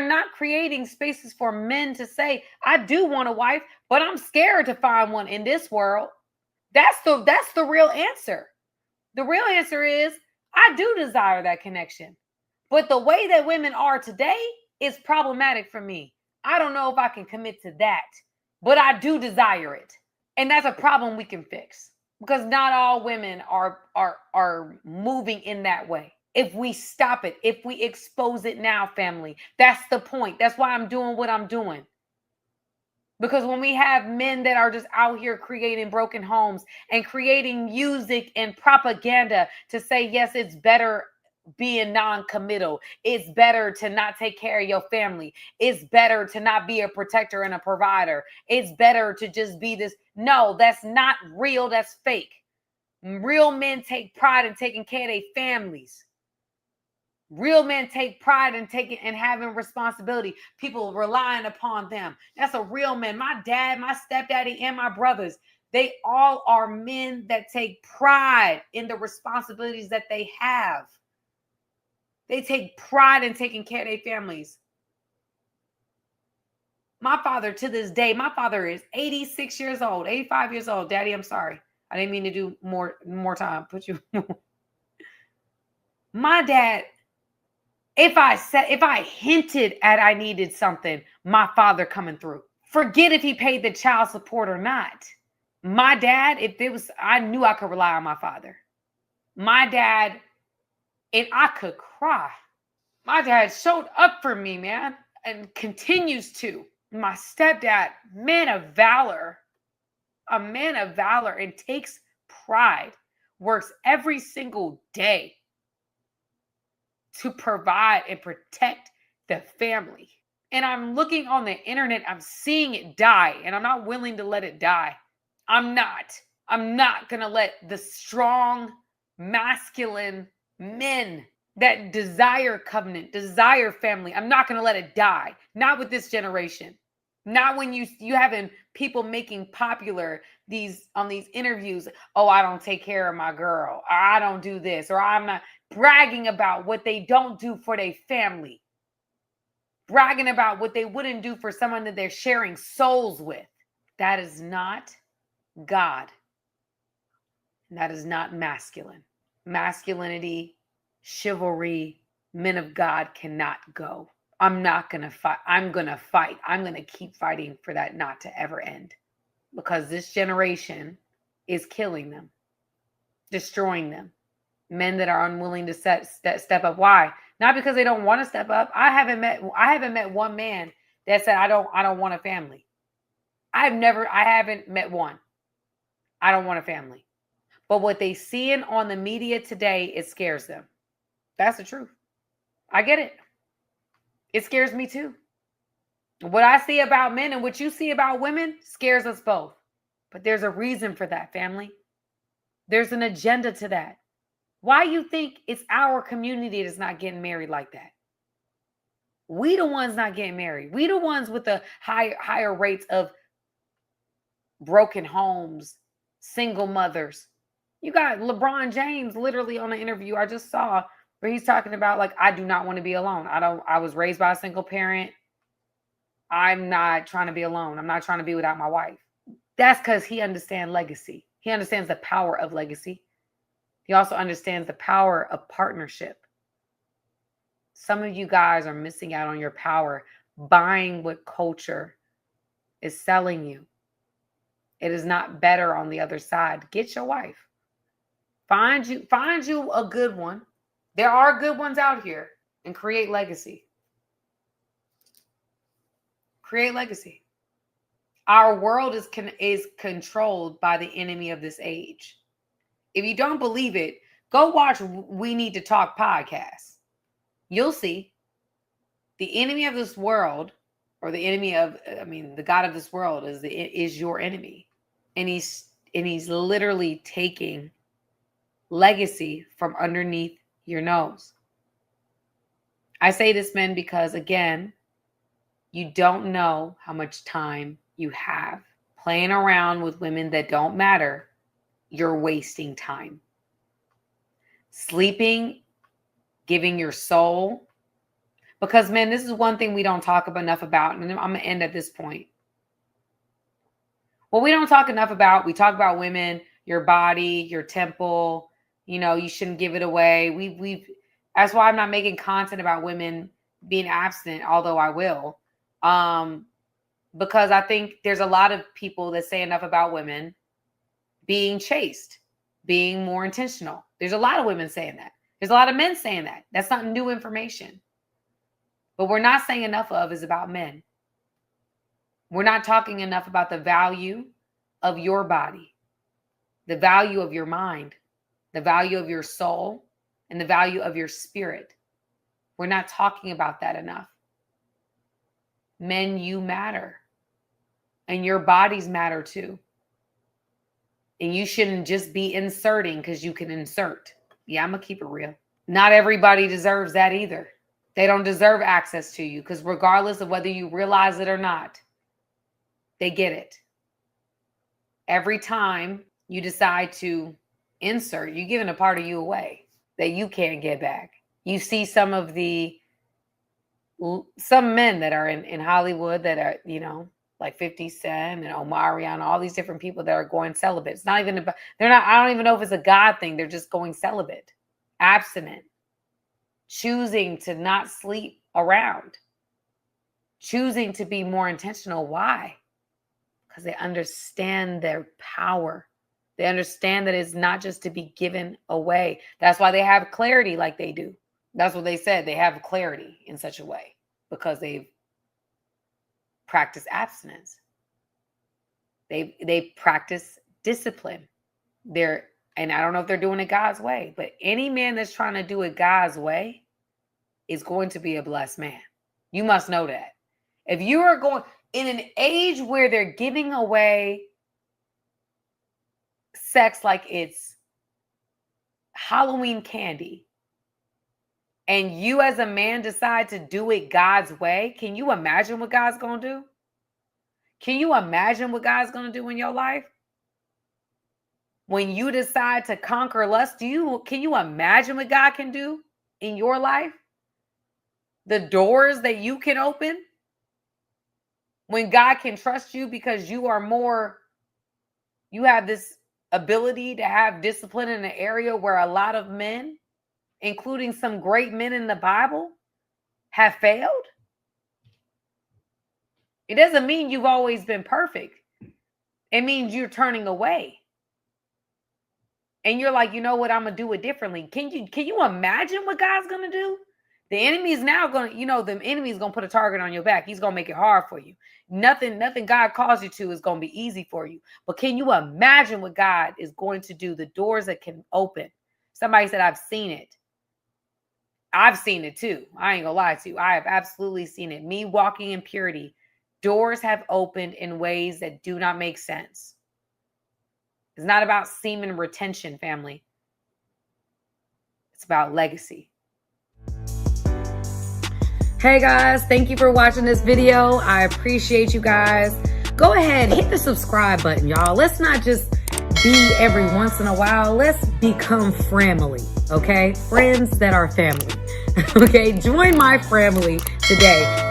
They're not creating spaces for men to say, I do want a wife, but I'm scared to find one in this world. That's the real answer. The real answer is, I do desire that connection. But the way that women are today is problematic for me. I don't know if I can commit to that, but I do desire it. And that's a problem we can fix, because not all women are moving in that way. If we stop it, if we expose it now, family, that's the point. That's why I'm doing what I'm doing. Because when we have men that are just out here creating broken homes and creating music and propaganda to say, yes, it's better being non-committal. It's better to not take care of your family. It's better to not be a protector and a provider. It's better to just be this. No, that's not real. That's fake. Real men take pride in taking care of their families. Real men take pride in taking and having responsibility. People relying upon them. That's a real man. My dad, my stepdaddy, and my brothers, they all are men that take pride in the responsibilities that they have. They take pride in taking care of their families. My father, to this day, my father is 86 years old, 85 years old. Daddy, I'm sorry. I didn't mean to do more time. Put you. My dad, if I hinted at I needed something, my father coming through. Forget if he paid the child support or not. My dad, I knew I could rely on my father. My dad, and I could cry. My dad showed up for me, man, and continues to. My stepdad, man of valor, a man of valor, and takes pride, works every single day to provide and protect the family. And I'm looking on the internet, I'm seeing it die, and I'm not willing to let it die. I'm not going to let the strong, masculine men that desire covenant, desire family, I'm not going to let it die. Not with this generation. Not when you having people making popular on these interviews. Oh, I don't take care of my girl. Or I don't do this. Or I'm not bragging about what they don't do for their family. Bragging about what they wouldn't do for someone that they're sharing souls with. That is not God. That is not masculine. Masculinity, chivalry, men of God cannot go. I'm not going to fight. I'm going to fight. I'm going to keep fighting for that not to ever end. Because this generation is killing them, destroying them. Men that are unwilling to step up. Why? Not because they don't want to step up. I haven't met one man that said, I don't want a family. I haven't met one. I don't want a family. But what they seeing on the media today, it scares them. That's the truth. I get it. It scares me too. What I see about men and what you see about women scares us both. But there's a reason for that, family. There's an agenda to that. Why you think it's our community that's not getting married like that? We the ones not getting married. We the ones with the higher rates of broken homes, single mothers. You got LeBron James literally on an interview I just saw where he's talking about, like, I do not want to be alone. I was raised by a single parent. I'm not trying to be alone. I'm not trying to be without my wife. That's because he understands legacy. He understands the power of legacy. He also understands the power of partnership. Some of you guys are missing out on your power, buying what culture is selling you. It is not better on the other side. Get your wife. Find you a good one. There are good ones out here, and create legacy. Create legacy. Our world is controlled by the enemy of this age. If you don't believe it, go watch We Need to Talk podcast. You'll see the enemy of this world, or the God of this world is your enemy. And he's literally taking legacy from underneath your nose. I say this, men, because again, you don't know how much time you have playing around with women that don't matter. You're wasting time. Sleeping, giving your soul, Because, man, this is one thing we don't talk enough about. And I'm going to end at this point. Well, we don't talk enough about, we talk about women, your body, your temple, you shouldn't give it away. That's why I'm not making content about women being abstinent, although I will. Because I think there's a lot of people that say enough about women being chaste, being more intentional. There's a lot of women saying that. There's a lot of men saying that. That's not new information. But we're not saying enough of is about men. We're not talking enough about the value of your body, the value of your mind, the value of your soul, and the value of your spirit. We're not talking about that enough. Men, you matter. And your bodies matter too. And you shouldn't just be inserting because you can insert. Yeah, I'm going to keep it real. Not everybody deserves that either. They don't deserve access to you because regardless of whether you realize it or not, they get it. Every time you decide to insert, you're giving a part of you away that you can't get back. You see some men that are in Hollywood that are, like 50 Cent and Omarion, all these different people that are going celibate. It's not even about, I don't even know if it's a God thing. They're just going celibate, abstinent, choosing to not sleep around, choosing to be more intentional. Why? Because they understand their power. They understand that it's not just to be given away. That's why they have clarity like they do. That's what they said. They have clarity in such a way because they've practiced abstinence. They practice discipline. And I don't know if they're doing it God's way, but any man that's trying to do it God's way is going to be a blessed man. You must know that. If you are going in an age where they're giving away sex like it's Halloween candy, and you as a man decide to do it God's way, can you imagine what God's going to do? Can you imagine what God's going to do in your life? When you decide to conquer lust, can you imagine what God can do in your life? The doors that you can open? When God can trust you because you have this ability to have discipline in an area where a lot of men, including some great men in the Bible, have failed. It doesn't mean you've always been perfect. It means you're turning away. And you're like, you know what? I'm going to do it differently. Can you imagine what God's going to do? The enemy is now going to, the enemy is going to put a target on your back. He's going to make it hard for you. Nothing God calls you to is going to be easy for you. But can you imagine what God is going to do? The doors that can open. Somebody said, I've seen it. I've seen it too. I ain't gonna lie to you. I have absolutely seen it. Me walking in purity. Doors have opened in ways that do not make sense. It's not about semen retention, family. It's about legacy. Hey guys, thank you for watching this video. I appreciate you guys. Go ahead, hit the subscribe button, y'all. Let's not just be every once in a while. Let's become family, okay? Friends that are family, okay? Join my family today.